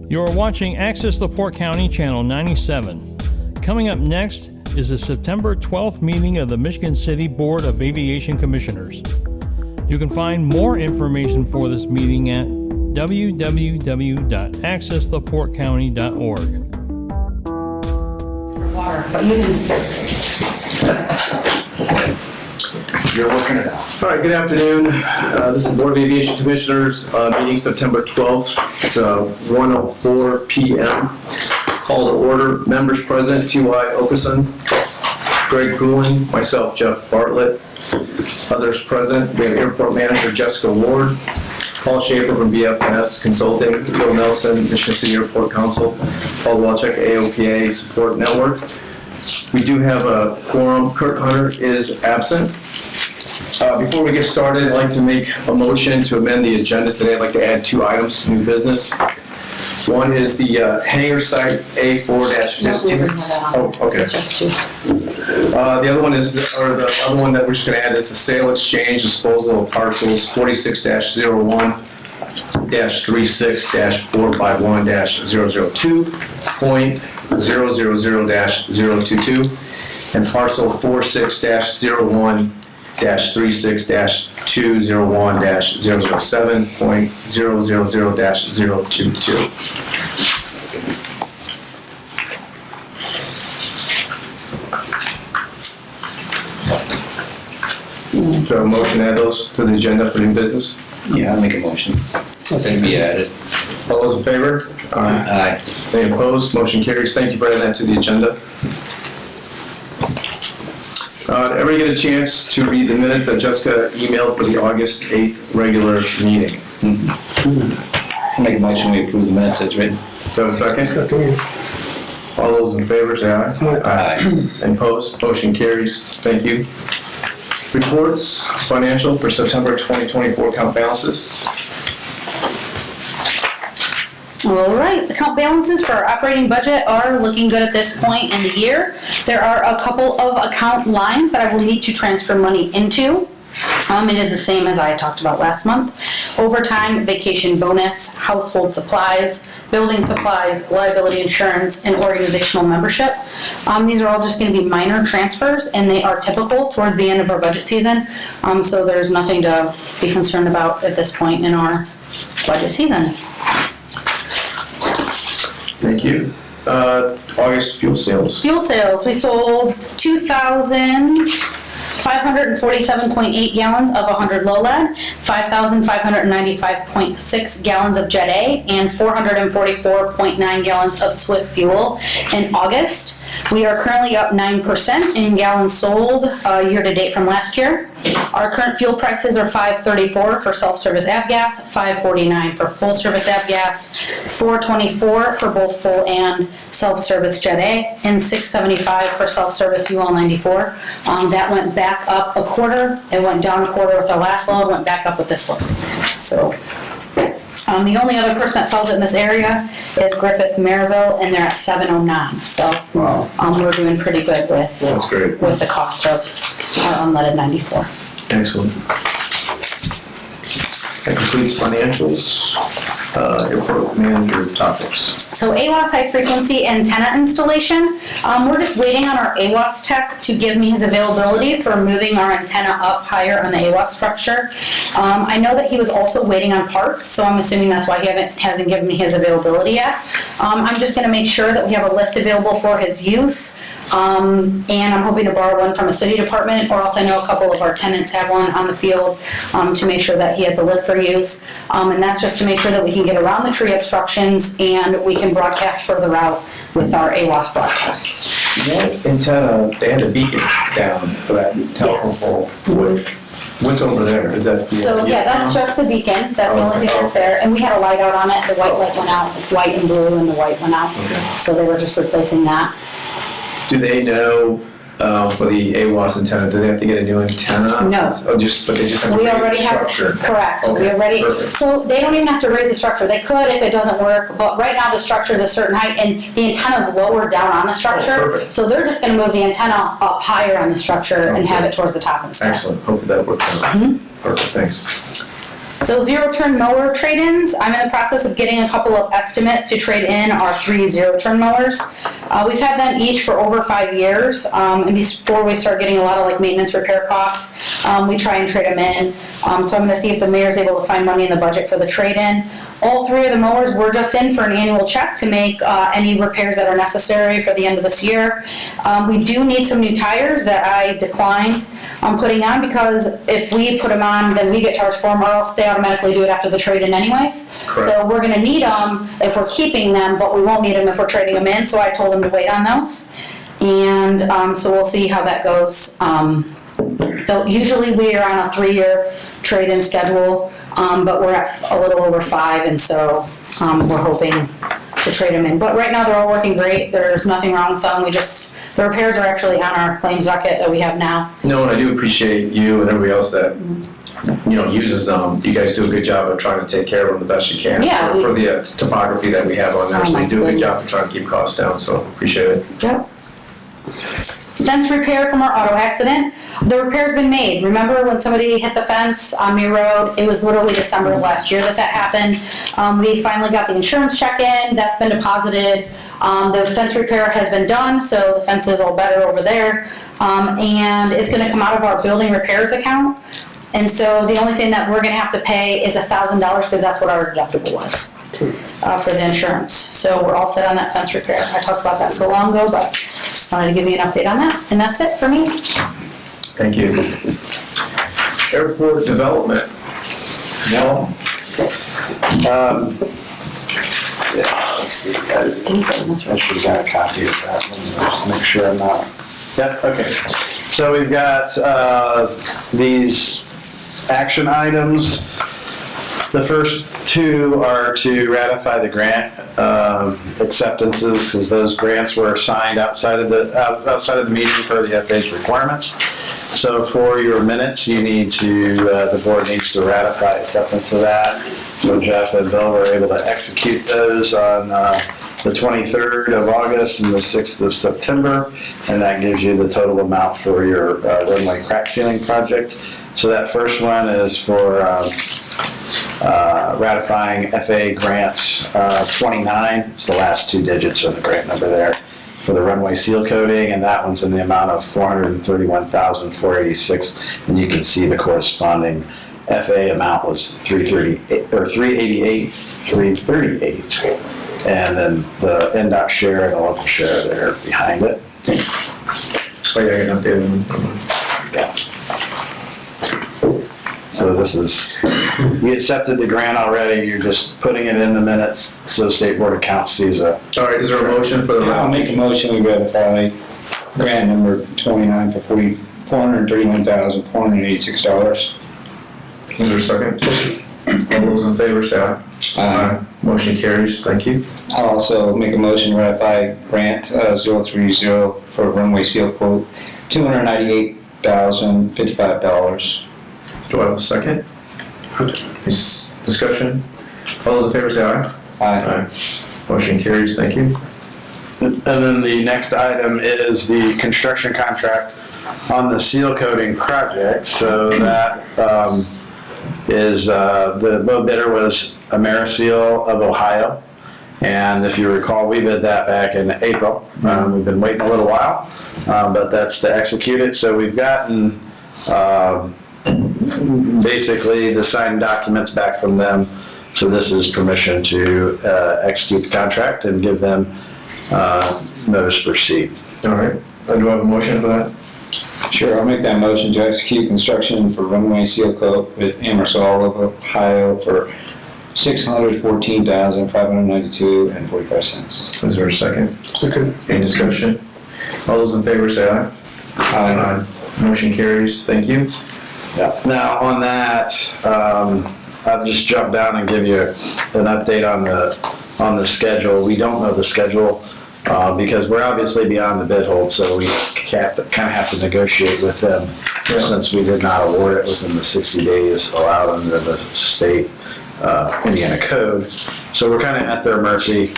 You are watching Access LaPorte County Channel 97. Coming up next is the September 12th meeting of the Michigan City Board of Aviation Commissioners. You can find more information for this meeting at www.accesslaportecounty.org. Water, but you can. You're working it out. All right, good afternoon. This is the Board of Aviation Commissioners meeting September 12th. It's 1:04 p.m. Call to order. Members present, T.Y. Okeson, Greg Coolin, myself, Jeff Bartlett. Others present, we have Airport Manager Jessica Ward, Paul Schaefer from BFS Consulting, Bill Nelson, Michigan City Airport Council, Paul Walchuk, AOPA Support Network. We do have a quorum. Kurt Hunter is absent. Before we get started, I'd like to make a motion to amend the agenda today. I'd like to add 2 items to new business. One is the hangar site A4-15. Oh, okay. It's just 2. The other one is, or the other one that we're just going to add is the sale, exchange, disposal of parcels 46-01-36-451-002.000-022 and parcel 46-36-201-007.000-022. Do I have a motion to add those to the agenda for new business? Yeah, I'll make a motion. Can be added. All those in favor? Aye. Any opposed? Motion carries. Thank you for adding that to the agenda. Did everybody get a chance to read the minutes that Jessica emailed for the August 8th regular meeting? I'll make a motion we approve the minutes as written. Do I have a second? Second. All those in favor, say aye. Aye. Any opposed? Motion carries. Thank you. Reports, financial for September 2024 account balances. All right, account balances for our operating budget are looking good at this point in the year. There are a couple of account lines that I will need to transfer money into. It is the same as I talked about last month. Overtime, vacation bonus, household supplies, building supplies, liability insurance, and organizational membership. These are all just going to be minor transfers, and they are typical towards the end of our budget season. So there's nothing to be concerned about at this point in our budget season. Thank you. August fuel sales. Fuel sales, we sold 2,547.8 gallons of 100 low lead, 5,595.6 gallons of Jet A, and 444.9 gallons of Swift fuel in August. We are currently up 9% in gallons sold year to date from last year. Our current fuel prices are $5.34 for self-service avgas, $5.49 for full-service avgas, $4.24 for both full and self-service Jet A, and $6.75 for self-service UL 94. That went back up a quarter. It went down a quarter with our last load, went back up with this load. So. The only other person that sells it in this area is Griffith Maryville, and they're at $7.09. So Wow. We're doing pretty good with That's great. with the cost of our unleaded 94. Excellent. That completes financials. Airport manager topics. So AWAS high frequency antenna installation. We're just waiting on our AWAS tech to give me his availability for moving our antenna up higher on the AWAS structure. I know that he was also waiting on parts, so I'm assuming that's why he hasn't given me his availability yet. I'm just going to make sure that we have a lift available for his use. And I'm hoping to borrow one from a city department, or else I know a couple of our tenants have one on the field to make sure that he has a lift for use. And that's just to make sure that we can get around the tree obstructions and we can broadcast further out with our AWAS broadcast. That antenna, they had a beacon down for that telephone pole. What's over there? Is that the... So yeah, that's just the beacon. That's the only thing that's there. And we had a light out on it. The white light went out. It's white and blue, and the white went out. Okay. So they were just replacing that. Do they know for the AWAS antenna, do they have to get a new antenna? No. Oh, but they just have to We raise already the have, structure? correct, so we Okay, already, perfect. so they don't even have to raise the structure. They could if it doesn't work, but right now the structure is a certain height and the antenna is lower down on the structure. perfect. So they're just gonna move the antenna up higher on the structure and have Okay. it towards the top instead. Excellent, hopefully that works out. Perfect, thanks. So zero-turn mower trade-ins, I'm in the process of getting a couple of estimates to trade in our 3 zero-turn mowers. We've had them each for over 5 years, and before we start getting a lot of like maintenance repair costs, we try and trade them in. So I'm gonna see if the mayor's able to find money in the budget for the trade-in. All 3 of the mowers were just in for an annual check to make any repairs that are necessary for the end of this year. We do need some new tires that I declined putting on, because if we put them on, then we get charged for them, or else they automatically do it after the trade-in anyways. Correct. So we're gonna need them if we're keeping them, but we won't need them if we're trading them in, so I told them to wait on those. And so we'll see how that goes. Usually we are on a 3-year trade-in schedule, but we're at a little over 5, and so we're hoping to trade them in. But right now, they're all working great. There's nothing wrong with them. The repairs are actually on our claims docket that we have now. No, and I do appreciate you and everybody else that, uses them. You guys do a good job of trying to take care of them the best you can. Yeah, For the topography that we have on there, Oh so my you do a good job of goodness. trying to keep costs down, so appreciate it. Yep. Fence repair from our auto accident. The repair's been made. Remember when somebody hit the fence on May Road? It was literally December of last year that happened. We finally got the insurance check in. That's been deposited. The fence repair has been done, so the fence is all better over there. And it's gonna come out of our building repairs account. And so the only thing that we're gonna have to pay is $1,000, because that's what our deductible was for the insurance. So we're all set on that fence repair. I talked about that so long ago, but just wanted to give you an update on that. And that's it for me. Thank you. Airport development. No? Yeah, let's see. I should have got a copy of that. Let me just make sure I'm not. Yep, okay. So we've got these action items. The first 2 are to ratify the grant acceptances, because those grants were signed outside of the meeting per the FA's requirements. So for your minutes, you need to, the board needs to ratify acceptance of that. So Jeff and Bill were able to execute those on the 23rd of August and the 6th of September, and that gives you the total amount for your runway crack sealing project. So that first one is for ratifying FA grant 29. It's the last 2 digits of the grant number there for the runway seal coating, and that one's in the amount of $431,486, and you can see the corresponding FA amount was $388,338, and then the NDOT share and the local share there behind it. Oh, yeah, you're not doing. Yeah. So this is, we accepted the grant already, you're just putting it in the minutes so State Board of Accounts sees it. All right, is there a motion for the? I'll make a motion, we ratify grant number 29 for $431,486. Is there a second? All those in favor say aye. Aye. Motion carries, thank you. I'll also make a motion to ratify grant 030 for runway seal quote, $298,055. Do I have a second? Is discussion? All those in favor say aye. Aye. Motion carries, thank you. And then the next item is the construction contract on the seal coating project. So that is, the low bidder was AmeriSeal of Ohio. And if you recall, we bid that back in April. We've been waiting a little while, but that's to execute it. So we've gotten basically the signed documents back from them. So this is permission to execute the contract and give them notice to proceed. All right, do I have a motion for that? Sure, I'll make that motion to execute construction for runway seal coat with AmeriSeal of Ohio for $614,592.45. Is there a second? Second. Any discussion? All those in favor say aye. Aye. Motion carries, thank you. Yeah. Now on that, I'll just jump down and give you an update on the schedule. We don't know the schedule because we're obviously beyond the bid hold, so we kind of have to negotiate with them since we did not award it within the 60 days allowed under the state. Indiana code. So we're kind of at their mercy.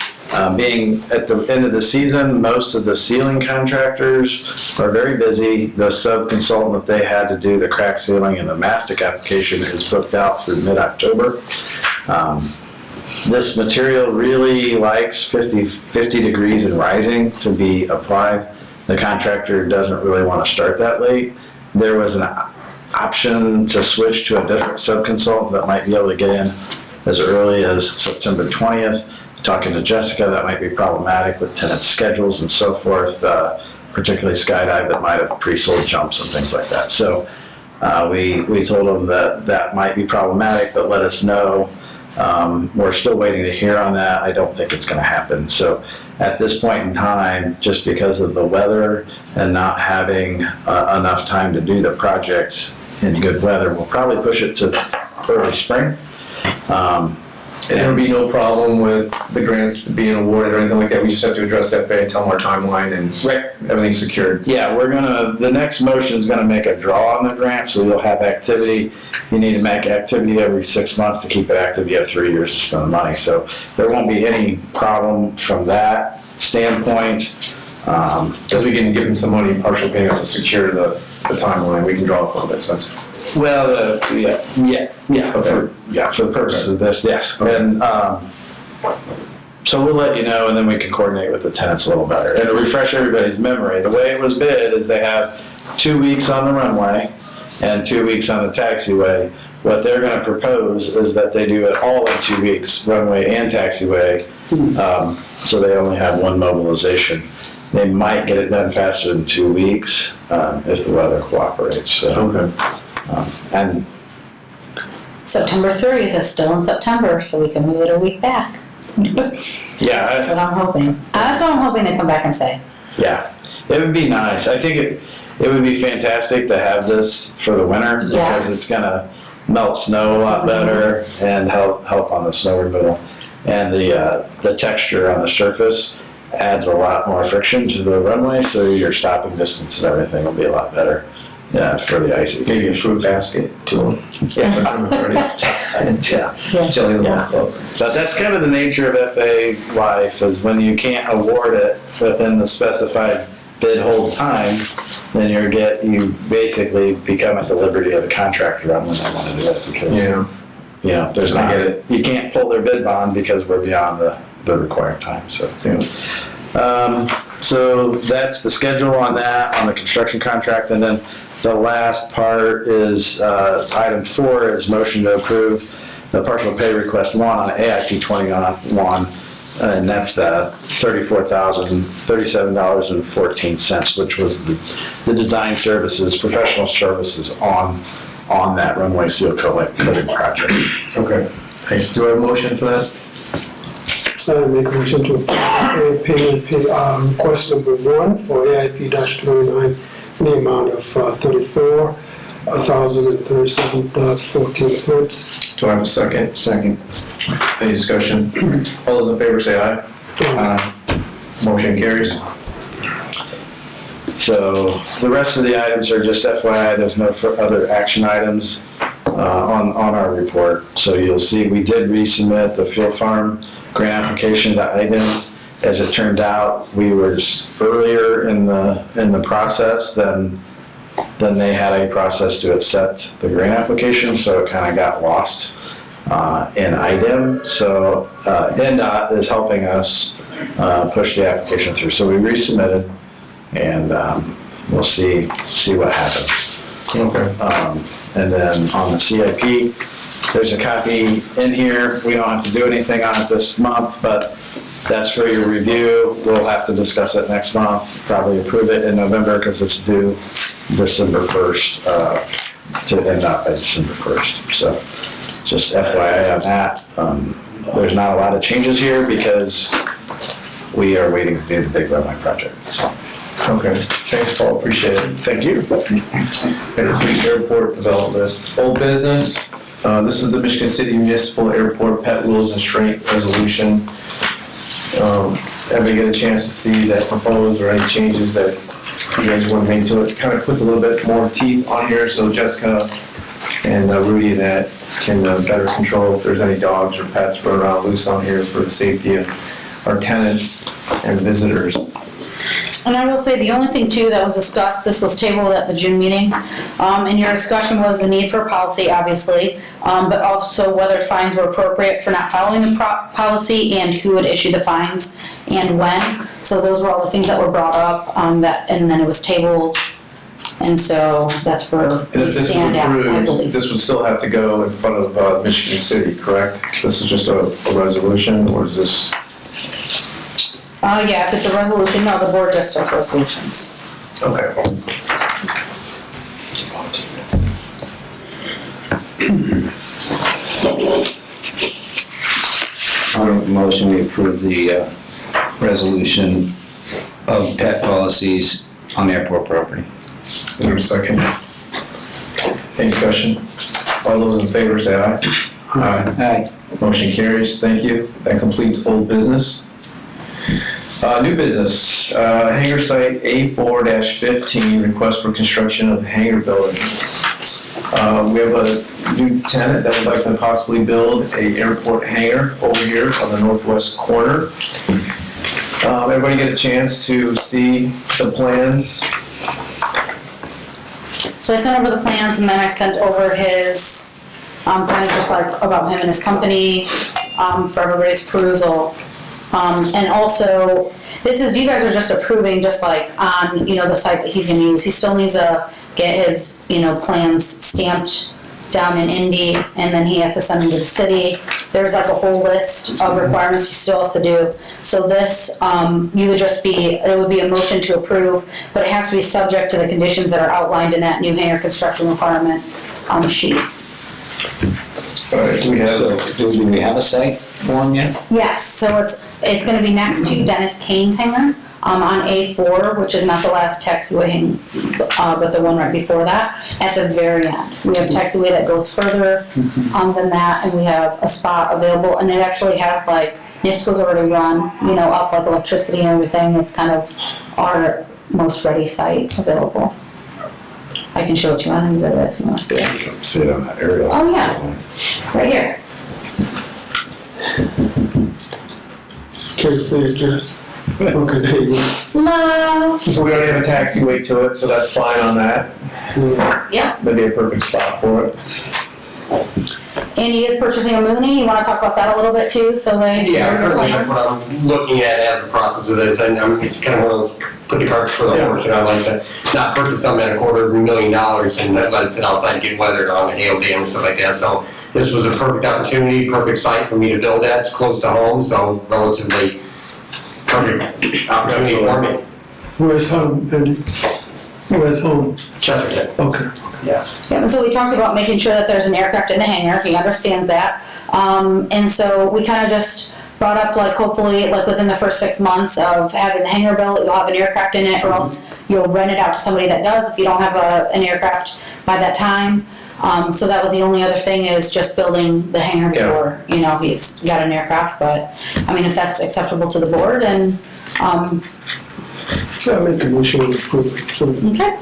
Being at the end of the season, most of the sealing contractors are very busy. The sub-consultant that they had to do the crack sealing and the mastic application is booked out through mid-October. This material really likes 50 degrees and rising to be applied. The contractor doesn't really want to start that late. There was an option to switch to a different sub-consultant that might be able to get in as early as September 20th. Talking to Jessica, that might be problematic with tenant schedules and so forth, particularly Skydive that might have pre-sold jumps and things like that. So we told them that might be problematic, but let us know. We're still waiting to hear on that. I don't think it's going to happen. So at this point in time, just because of the weather and not having enough time to do the project in good weather, we'll probably push it to early spring. And there'll be no problem with the grants being awarded or anything like that. We just have to address FAA and tell them our timeline and everything's secured. Yeah, the next motion is gonna make a draw on the grant, so you'll have activity. You need to make activity every 6 months to keep it active. You have 3 years to spend the money. So there won't be any problem from that standpoint. Because we can give them some money in partial payment to secure the timeline. We can draw from it, so that's. Well, for the purposes of this, yes. And so we'll let you know, and then we can coordinate with the tenants a little better. And to refresh everybody's memory, the way it was bid is they have 2 weeks on the runway and 2 weeks on the taxiway. What they're going to propose is that they do it all in 2 weeks, runway and taxiway, so they only have one mobilization. They might get it done faster than 2 weeks if the weather cooperates. So. Okay. And September 30th is still in September, so we can move it a week back. That's yeah, what I'm hoping. That's what I'm hoping they come back and say. yeah, it would be nice. I think it would be fantastic to have this for the winter because Yes. it's gonna melt snow a lot better and help on the snow removal. And the texture on the surface adds a lot more friction to the runway, so your stopping distance and everything will be a lot better. Yeah, for the icy. Maybe a fruit basket to them. Yeah. Jelly the Yeah. club. So that's kind of the nature of FA life, is when you can't award it within the specified bid hold time, then you basically become at the liberty of the contractor on when they want to do it, because there's I not, get it. you can't pull their bid bond because we're beyond the required time. So so that's the schedule on that, on the construction contract. And then the last part is, item 4 is motion to approve the partial pay request 1 on AIP 21, and that's the $37.14, which was the design services, professional services on that runway seal coating project. Okay. Thanks. Do I have a motion for that? I make a motion to pay request number 1 for AIP-29 in the amount of $34,037.14. Do I have a second? Second. Any discussion? All those in favor say aye. Motion carries. So the rest of the items are just FYI, there's no other action items on our report. So you'll see we did resubmit the Fuel Farm grant application to IDEM. As it turned out, we were earlier in the process than they had a process to accept the grant application, so it kind of got lost in IDEM. So NDOT is helping us push the application through. So we resubmitted, and we'll see what happens. Okay. And then on the CIP, there's a copy in here. We don't have to do anything on it this month, but that's for your review. We'll have to discuss it next month, probably approve it in November because it's due December 1st, to end up by December 1st. So just FYI on that. There's not a lot of changes here because we are waiting to do the big runway project. So. Okay. Thanks, Paul. Appreciate it. Thank you. Increased airport development. Old business. This is the Michigan City Municipal Airport Pet Rules and Strength Resolution. Everybody get a chance to see that proposed or any changes that you guys want to make to it? Kind of puts a little bit more teeth on here, so Jessica and Rudy that can better control if there's any dogs or pets running around loose on here for the safety of our tenants and visitors. And I will say, the only thing too that was discussed, this was tabled at the June meeting, and your discussion was the need for a policy, obviously, but also whether fines were appropriate for not following the policy and who would issue the fines and when. So those were all the things that were brought up, and then it was tabled, and so that's where And we if this is stand at, I approved, believe. this would still have to go in front of Michigan City, correct? This is just a resolution, or is this? Yeah, if it's a resolution, no, the board just does resolutions. Okay. I'll make a motion, we approve the resolution of pet policies on airport property. Is there a second? Any discussion? All those in favor say aye. Aye. Aye. Motion carries, thank you. That completes old business. New business, hangar site A4-15, request for construction of hangar building. We have a new tenant that would like to possibly build a airport hangar over here on the northwest corner. Everybody get a chance to see the plans? So I sent over the plans and then I sent over his, kind of just like about him and his company, for everybody's perusal. And also, this is, you guys are just approving just like on, the site that he's gonna use. He still needs to get his, plans stamped down in Indy, and then he has to send them to the city. There's like a whole list of requirements he still has to do. So this, it would be a motion to approve, but it has to be subject to the conditions that are outlined in that new hangar construction requirement, sheet. All right, do we have? So, do we have a site for him yet? Yes, so it's gonna be next to Dennis Kane's hangar, on A4, which is not the last taxiway, but the one right before that, at the very end. We have a taxiway that goes further, than that, and we have a spot available, and it actually has like, NIPSCO's already run, up like electricity and everything. It's kind of our most ready site available. I can show it to you on exhibit if you wanna see it. See it on that aerial. Oh, yeah, right here. Can't see it, just, okay, there you go. Hello. So we already have a taxiway to it, so that's fine on that. Yeah. That'd be a perfect spot for it. And he is purchasing a Mooney. You want to talk about that a little bit too? So they Yeah, your currently plans? what I'm looking at as the process of this, and I'm kind of one of those, put the cart before the horse, and I like to not purchase something at $250,000 and let it sit outside and get weathered on a hail dam or stuff like that. So this was a perfect opportunity, perfect site for me to build at. It's close to home, so relatively perfect opportunity for me. Where's home, Andy? Where's home? Chesterton. Okay. Yeah. Yeah, and so we talked about making sure that there's an aircraft in the hangar. He understands that. And so we kind of just brought up like hopefully like within the first 6 months of having the hangar built, you'll have an aircraft in it, or else you'll rent it out to somebody that does if you don't have an aircraft by that time. So that was the only other thing, is just building the hangar before, he's got an aircraft. But I mean, if that's acceptable to the board, and So I make a motion to approve it. So, okay.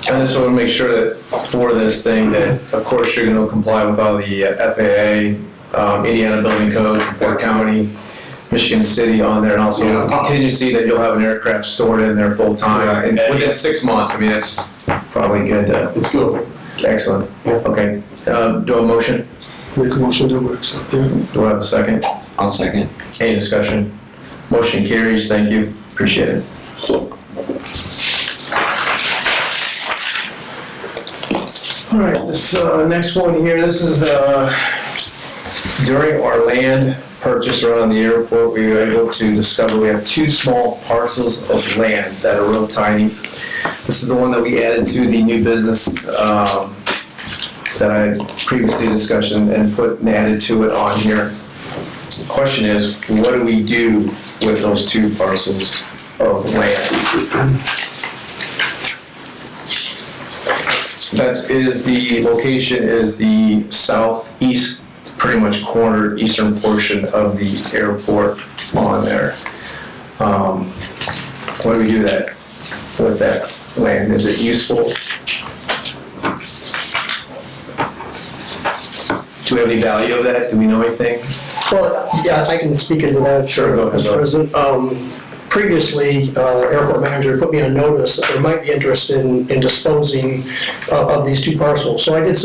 I just want to make sure that for this thing, that of course you're going to comply with all the FAA, Indiana Building Code, Port County, Michigan City on there, and also Yeah. contingency that you'll have an aircraft stored in there full time. And within 6 months, I mean, that's probably good. It's good. Excellent. Yeah. Okay. Do a motion? make a motion to accept, yeah. Do I have a second? I'll second. Any discussion? Motion carries. Thank you. Appreciate it. All right, this next one here, this is during our land purchase around the airport, we were able to discover we have 2 small parcels of land that are real tiny. This is the one that we added to the new business that I previously discussed and put and added to it on here. The question is, what do we do with those 2 parcels of land? The location is the southeast, pretty much corner, eastern portion of the airport on there. What do we do with that land? Is it useful? do we have any value of that? Do we know anything? Well, yeah, I can speak into that. Sure, go ahead. Mr. President. Previously, airport manager put me on notice that there might be interest in disposing of these two parcels. So I did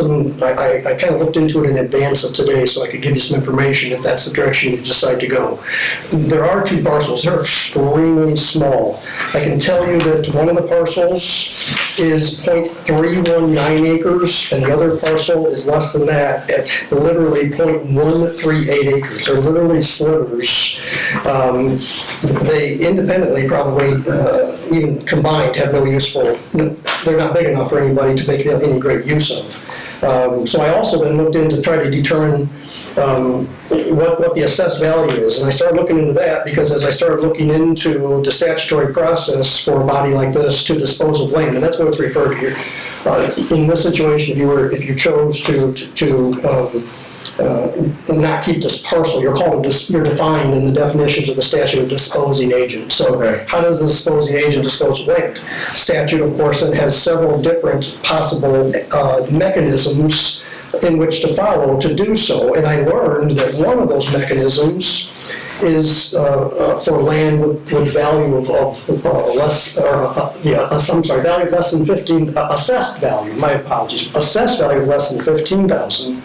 I kind of looked into it in advance of today so I could give you some information if that's the direction you decide to go. There are two parcels. They're extremely small. I can tell you that one of the parcels is 0.319 acres and the other parcel is less than that at literally 0.138 acres. They're literally slivers. They independently probably, even combined, have no useful, they're not big enough for anybody to make any great use of. So I also then looked in to try to determine what the assessed value is. And I started looking into that because as I started looking into the statutory process for a body like this to dispose of land, and that's what it's referred to here. In this situation, if you chose to not keep this parcel, you're defined in the definitions of the statute of disposing agent. So how does the disposing agent dispose of land? Statute, of course, it has several different possible mechanisms in which to follow to do so. And I learned that one of those mechanisms is for land with value of less, I'm sorry, value of less than 15, assessed value, my apologies, assessed value of less than 15,000.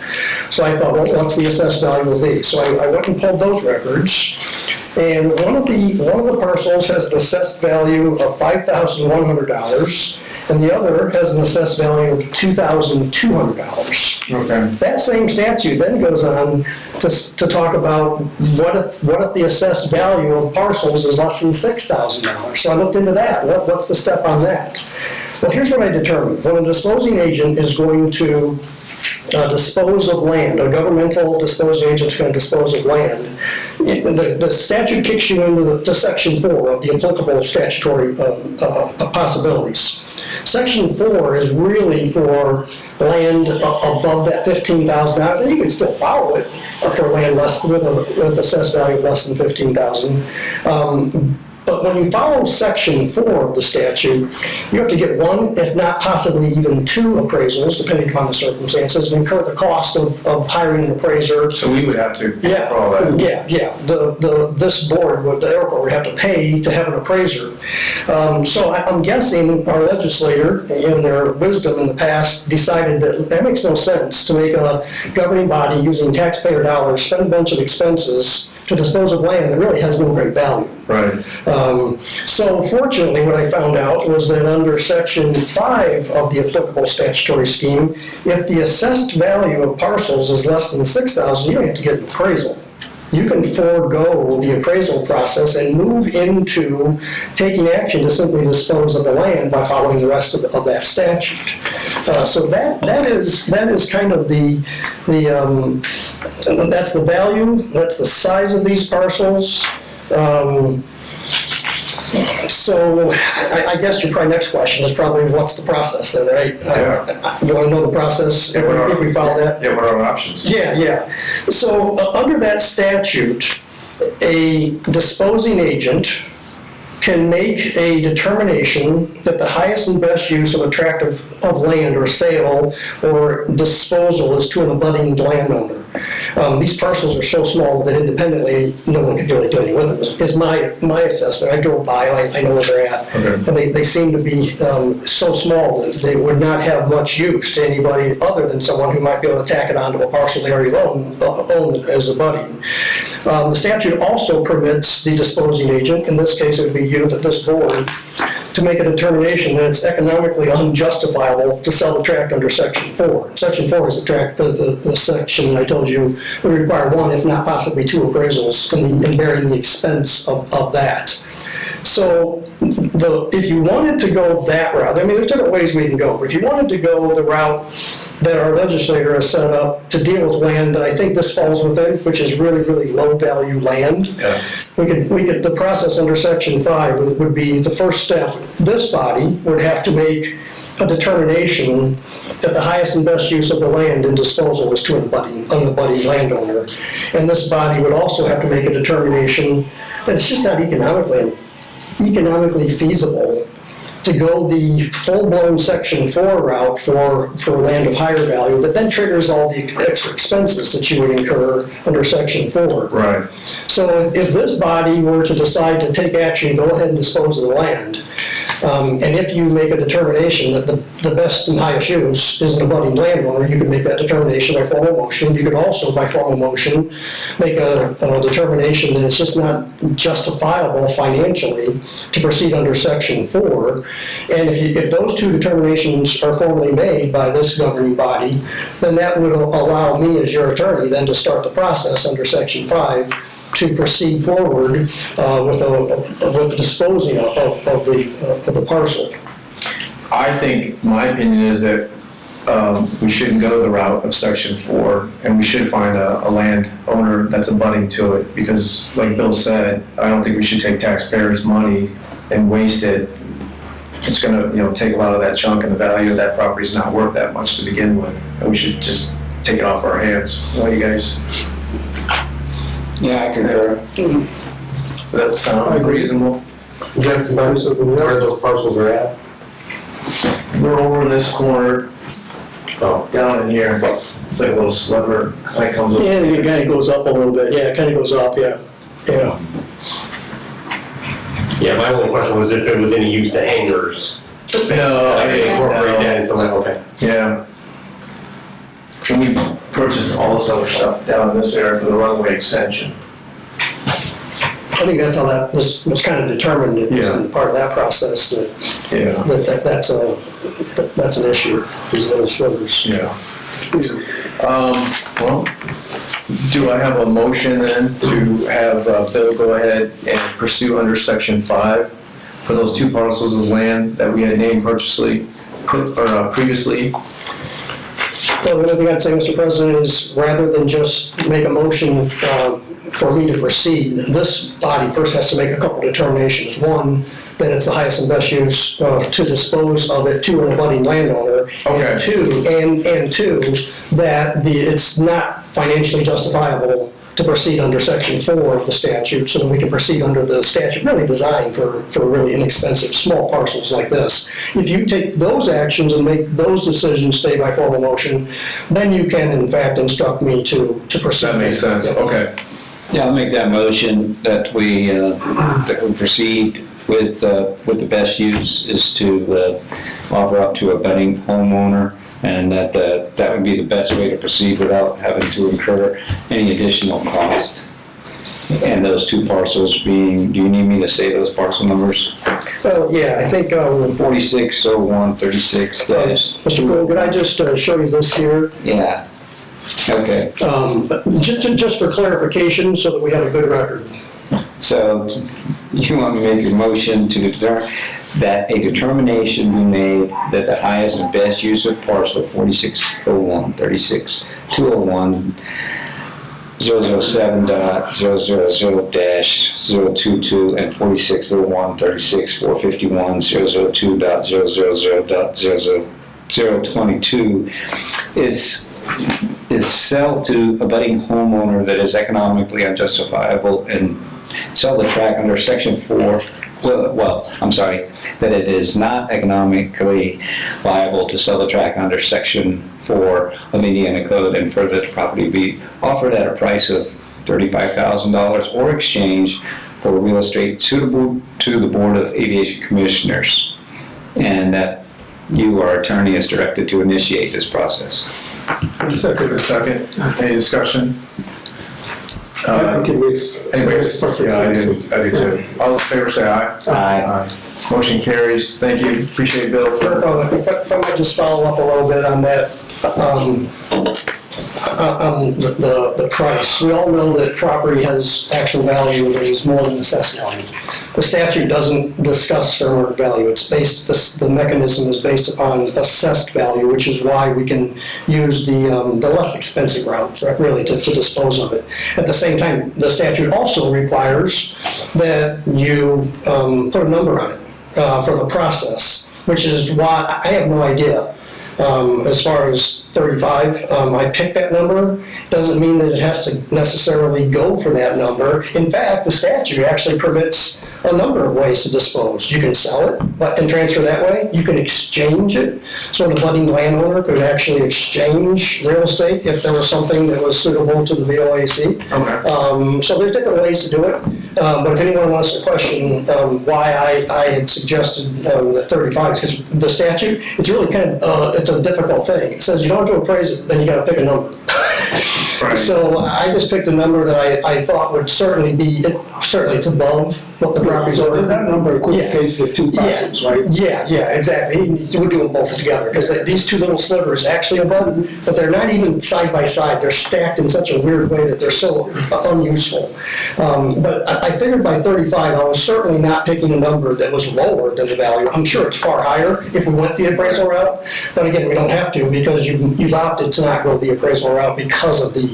So I thought, well, what's the assessed value of these? So I went and pulled those records, and one of the parcels has an assessed value of $5,100, and the other has an assessed value of $2,200. Okay. That same statute then goes on to talk about what if the assessed value of parcels is less than $6,000. So I looked into that. What's the step on that? Well, here's what I determined. When a disposing agent is going to dispose of land, a governmental disposing agent is going to dispose of land, the statute kicks you into Section 4 of the applicable statutory possibilities. Section 4 is really for land above that $15,000, and you can still follow it for land less with assessed value of less than $15,000. But when you follow Section 4 of the statute, you have to get one, if not possibly even two appraisals, depending upon the circumstances, and incur the cost of hiring an appraiser. So we would have to pay Yeah, for all that? yeah. This board, the airport would have to pay to have an appraiser. So I'm guessing our legislator, in their wisdom in the past, decided that makes no sense to make a governing body using taxpayer dollars spend a bunch of expenses to dispose of land that really has no great value. Right. So fortunately, what I found out was that under Section 5 of the applicable statutory scheme, if the assessed value of parcels is less than $6,000, you don't have to get an appraisal. You can forego the appraisal process and move into taking action to simply dispose of the land by following the rest of that statute. So that is kind of that's the value, that's the size of these parcels. So I guess your probably next question is probably what's the process then, right? Yeah. You want to know the process if we follow that? Yeah, what are our options? Yeah. So under that statute, a disposing agent can make a determination that the highest and best use of a tract of land or sale or disposal is to an abutting landowner. These parcels are so small that independently no one could really do anything with them, is my assessment. I drove by, I know where they're at. Okay. And they seem to be so small that they would not have much use to anybody other than someone who might be able to tack it onto a parcel they already own as abutting. The statute also permits the disposing agent, in this case it would be you, that this board, to make a determination that it's economically unjustifiable to sell the tract under Section 4. Section 4 is the section I told you would require one, if not possibly two appraisals and bearing the expense of that. So if you wanted to go that route, I mean, there's different ways we can go, but if you wanted to go the route that our legislator has set up to deal with land that I think this falls within, which is really, really low value land, we could, the process under Section 5 would be the first step. This body would have to make a determination that the highest and best use of the land and disposal is to an abutting landowner. And this body would also have to make a determination that it's just not economically feasible to go the full-blown Section 4 route for land of higher value, that then triggers all the extra expenses that you would incur under Section 4. Right. So if this body were to decide to take action, go ahead and dispose of the land, and if you make a determination that the best and highest use is an abutting landowner, you could make that determination by formal motion. You could also, by formal motion, make a determination that it's just not justifiable financially to proceed under Section 4. And if those two determinations are formally made by this governing body, then that would allow me as your attorney then to start the process under Section 5 to proceed forward with disposing of the parcel. I think, my opinion is that we shouldn't go the route of Section 4, and we should find a landowner that's abutting to it, because like Bill said, I don't think we should take taxpayers' money and waste it. It's gonna, take a lot of that chunk, and the value of that property is not worth that much to begin with, and we should just take it off our hands. What do you guys? Yeah, I concur. Does that sound reasonable? Jeff, can you say where those parcels are at? We're over in this corner, down in here. It's like a little sliver, kind of comes up. Yeah, it kind of goes up a little bit. Yeah, it kind of goes up, yeah. Yeah. Yeah, my only question was if it was any use to hangars. No, I could incorporate that into that, okay. Yeah. And we purchased all this other stuff down in this area for the runway extension. I think that's how that was kind of determined in part of that process, that's an issue, these little slivers. Yeah. Well, do I have a motion then to have Bill go ahead and pursue under Section 5 for those two parcels of land that we had named previously? Well, the only thing I'd say, Mr. President, is rather than just make a motion for me to proceed, this body first has to make a couple determinations. One, that it's the highest and best use to dispose of it to an abutting landowner. Okay. And two, that it's not financially justifiable to proceed under Section 4 of the statute, so that we can proceed under the statute really designed for really inexpensive small parcels like this. If you take those actions and make those decisions stay by formal motion, then you can in fact instruct me to proceed. That makes sense, okay. Yeah, I'll make that motion that we proceed with the best use is to offer up to a budding homeowner, and that would be the best way to proceed without having to incur any additional cost. And those two parcels being, do you need me to say those parcel numbers? Well, yeah, I think, 4601 36 Mr. Cole, could I just show you this here? Yeah. Okay. But just for clarification, so that we have a good record. So you want me to make a motion to determine that a determination be made that the highest and best use of parcel 4601 36 201 007.000-022 and 4601 36 451 002.000.022 is sell to a budding homeowner that is economically unjustifiable and sell the tract under Section 4. That it is not economically viable to sell the tract under Section 4 of Indiana Code, and further the property be offered at a price of $35,000 or exchanged for real estate suitable to the Board of Aviation Commissioners, and that you, our attorney, is directed to initiate this process. Second. Any discussion? I think it makes perfect sense. I do too. All in favor say aye. Aye. Motion carries. Thank you. Appreciate it, Bill. If I might just follow up a little bit on that, on the price. We all know that property has actual value that is more than assessed value. The statute doesn't discuss fair market value. It's based, the mechanism is based upon assessed value, which is why we can use the less expensive route, really, to dispose of it. At the same time, the statute also requires that you put a number on it for the process, which is why I have no idea As far as 35, I picked that number. Doesn't mean that it has to necessarily go for that number. In fact, the statute actually permits a number of ways to dispose. You can sell it and transfer that way. You can exchange it. So the budding landowner could actually exchange real estate if there was something that was suitable to the VOAC. Okay. So there's different ways to do it. But if anyone wants to question why I had suggested the 35, because the statute, it's really kind of, it's a difficult thing. It says you don't have to appraise it, then you gotta pick a number. Right. So I just picked a number that I thought would certainly it's above what the property's So worth. that number equivocates the two parcels, right? Yeah, exactly. We're doing both together, because these two little slivers actually above, but they're not even side by side. They're stacked in such a weird way that they're so unuseful. But I figured by 35, I was certainly not picking a number that was lower than the value. I'm sure it's far higher if we went the appraisal route, but again, we don't have to, because you've opted to not go the appraisal route because of the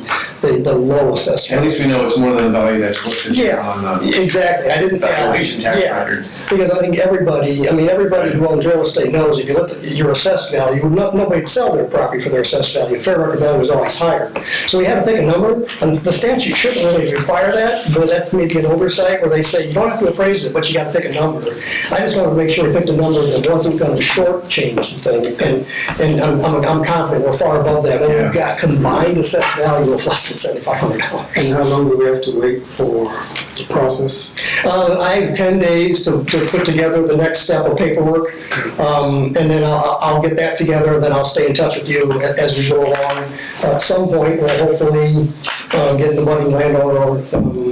low assessment. At least we know it's more than the value that's listed on the Exactly. I didn't. valuation tax Yeah. records. Because I think everybody who owns real estate knows if you look at your assessed value, nobody would sell their property for their assessed value. Fair market value is always higher. So we had to pick a number, and the statute shouldn't really require that, but that's maybe an oversight where they say you don't have to appraise it, but you got to pick a number. I just wanted to make sure we picked a number that wasn't going to shortchange the thing, and I'm confident we're far above that. And we've got combined assessed value of less than $7,500. And how long do we have to wait for the process? I have 10 days to put together the next step of paperwork, and then I'll get that together, and then I'll stay in touch with you as we go along. At some point, we'll hopefully get the budding landowner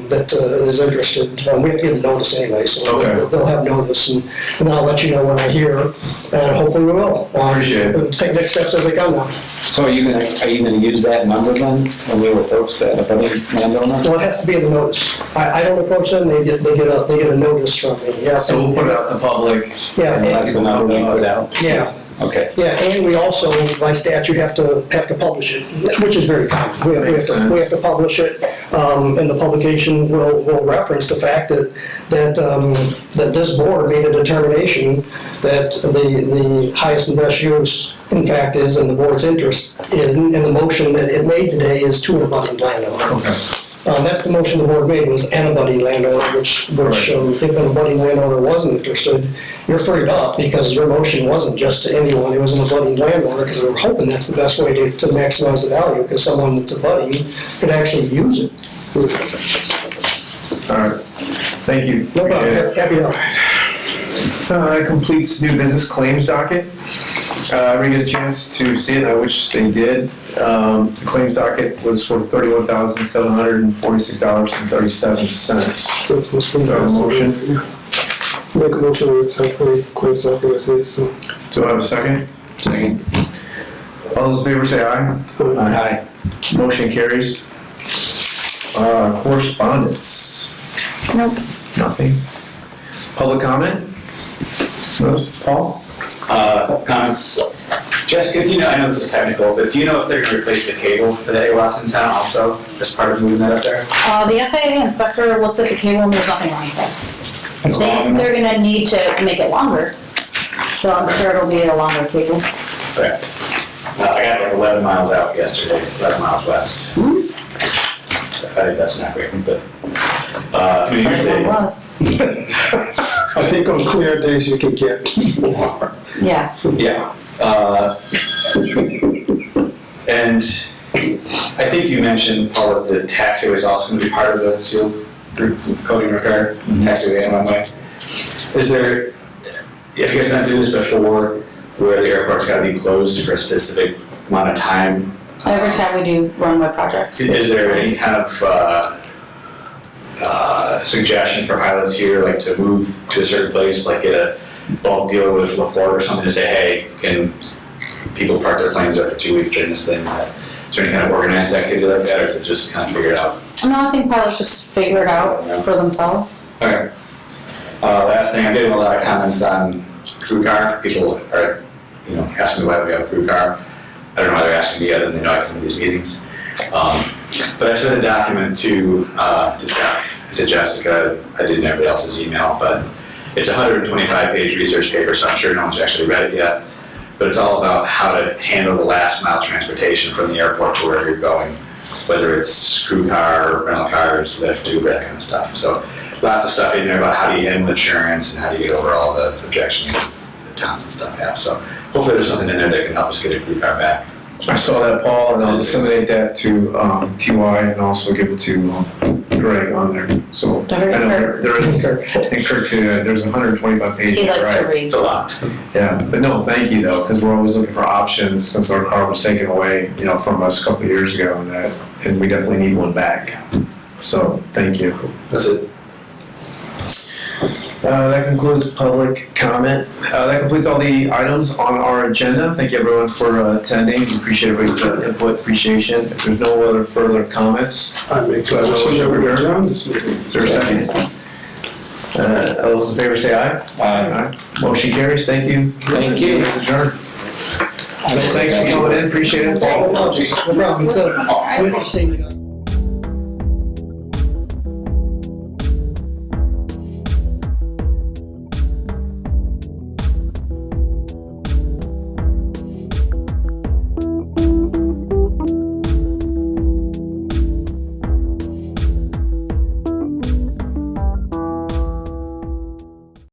that is interested. We have to give notice anyway, so Okay. they'll have notice, and then I'll let you know when I hear, and hopefully we will. Appreciate it. Take next steps as they come now. So are you gonna use that number then, when we approach that budding landowner? Well, it has to be in the notice. I don't approach them, they get a notice from me, yeah. So we'll put it out to public. Yeah, And that's the number we put out? yeah. Okay. Yeah, and we also, by statute, have to publish it, which is very common. We have to publish it, and the publication will reference the fact that this board made a determination that the highest and best use, in fact, is in the board's interest and the motion that it made today is to an abutting landowner. Okay. That's the motion the board made, was an abutting landowner, which if an abutting landowner wasn't interested, you're freed up, because your motion wasn't just to anyone, it was an abutting landowner, because we were hoping that's the best way to maximize the value, because someone that's abutting could actually use it. All right. Thank you. No problem, Appreciate it. happy to help. That completes new business claims docket. Everybody get a chance to see it, which they did. The claims docket was for $31,746.37. That's what's been Got a passed. motion? Make a motion to accept the claims document as is, so. Do I have a second? Second. All those in favor say aye. Aye. Motion carries. Correspondence? Nope. Nothing. Public comment? No? Paul? Comments. Jessica, do you know, I know this is technical, but do you know if they're gonna replace the cable for the AWAS in town also, as part of moving that up there? The FAA inspector looked at the cable and there's nothing wrong with it. They're gonna need to make it longer, so I'm sure it'll be a longer cable. Okay. I got like 11 miles out yesterday, 11 miles west. That's not great, but, usually, It was, I think on clear days you can get more. yeah. yeah. And I think you mentioned, Paul, that the taxiway is also gonna be part of the seal coating repair, taxiway and runway. Is there, have you guys been through this before, where the airport's gotta be closed for a specific amount of time? Every time we do runway projects. Is there any kind of suggestion for pilots here, like to move to a certain place, like get a bulk deal with LaPorte or something to say, hey, can people park their planes there for 2 weeks during this thing? Is there any kind of organized activity like that, or is it just kind of figured out? No, I think pilots just figure it out for themselves. Okay. Last thing, I'm getting a lot of comments on crew car. People are, asking me why we have a crew car. I don't know why they're asking me, other than they know I come to these meetings. But I sent a document to Jeff, to Jessica. I did everybody else's email, but it's a 125-page research paper, so I'm sure no one's actually read it yet. but it's all about how to handle the last mile transportation from the airport to where you're going, whether it's crew car, rental cars, Lyft, Uber, that kind of stuff. So lots of stuff in there about how do you handle insurance and how do you get over all the objections that towns and stuff have. So hopefully there's something in there that can help us get a crew car back. I saw that, Paul, and I'll disseminate that to TY and also give it to Greg on there. So Don't forget I know Kirk. there is, and Kirk too. There's 125 pages. He likes to right? read. It's a lot. Yeah, but no, thank you though, because we're always looking for options since our car was taken away, from us a couple of years ago, and we definitely need one back. So thank you. That's it. That concludes public comment. That completes all the items on our agenda. Thank you everyone for attending. We appreciate everybody's input, appreciation. If there's no other further comments, I make a motion that we adjourn this meeting. is there a second? All those in favor say aye. Aye. Motion carries. Thank you. Thank you. Meeting is adjourned. Thanks for coming in. Appreciate it. No problem. So interesting.